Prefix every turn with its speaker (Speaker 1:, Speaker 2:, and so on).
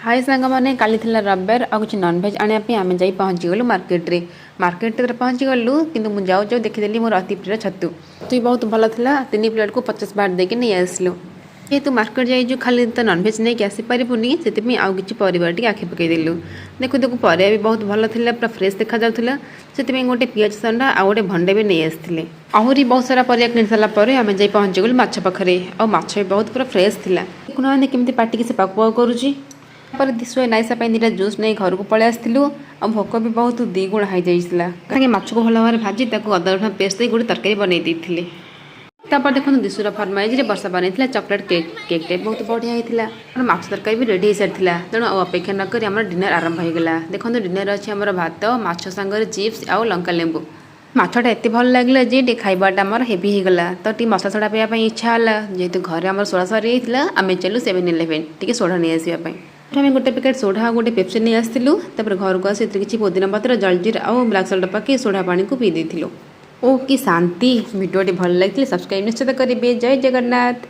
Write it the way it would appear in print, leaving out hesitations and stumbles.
Speaker 1: हाय सांग मैंने काली रविवार आ कुछ नॉनभेज आने आम जा पहुँची गलु मार्केट पहुँची गलु कि मुझे जाऊ जाऊ देखीदेली मोर अति प्रिय छतु भी बहुत भल था 3 प्लेट को 50 बार देके नहीं आसलु ये तू मार्केट जाइजु खाली तो नॉनभेज नहीं कि आसीपारूनी से आउ कि परिवार टी आखि पकईदेलु देखु देखु परिया भी बहुत भल था पूरा फ्रेश देखा जाऊला से गोटे पियाज संडा आ गोटे भंडे भी नहीं आसते आहरी बहुत सारा परिया किन सारापर आम जा पहुँची गलु माछ पाखे और माछ भी बहुत पूरा फ्रेश था देखुना केमी पाटिकी से पाक पाक करुच्ची पर दिशु नाइसा दीटा जूस नहीं घर को पलि आसलु और भोक भी बहुत द्विगुण हो जाइए माछ को भल भाव भाजी अदा रसुण पेस्ट दे गोटे तरकारी बनई तापर देखो दिशुर फरमाइज वर्षा बनई चॉकलेट केक टे बहुत बढ़िया होता माछ तरकारी भी रेडी हो सारी तेणु अपेक्षा नक डिनर आरंभ होगा देखो डिनर अच्छी आम भात माछ सांगे चिप्स आउ लंका लेंबू माछटा एत भल लगे जे खाइबाटा आम हेवी होगला तो टी मसला सोडा पीवाई इच्छा है जेहेतु घरे आम सोडा सरी आम चलू 7-11 टी सोडा नहीं आसवाई आम गोटे पैकेट सोडा गोटे पेप्सी नहीं आसलु घर को आसी किसी पुदीना पत्र जलजीर और ब्लाक सल्ट पकई सोडा पानी को पी देथिलु। ओ कि शांति वीडियोटी भल लगी सब्सक्राइब निश्चित करेंगे। जय जगन्नाथ।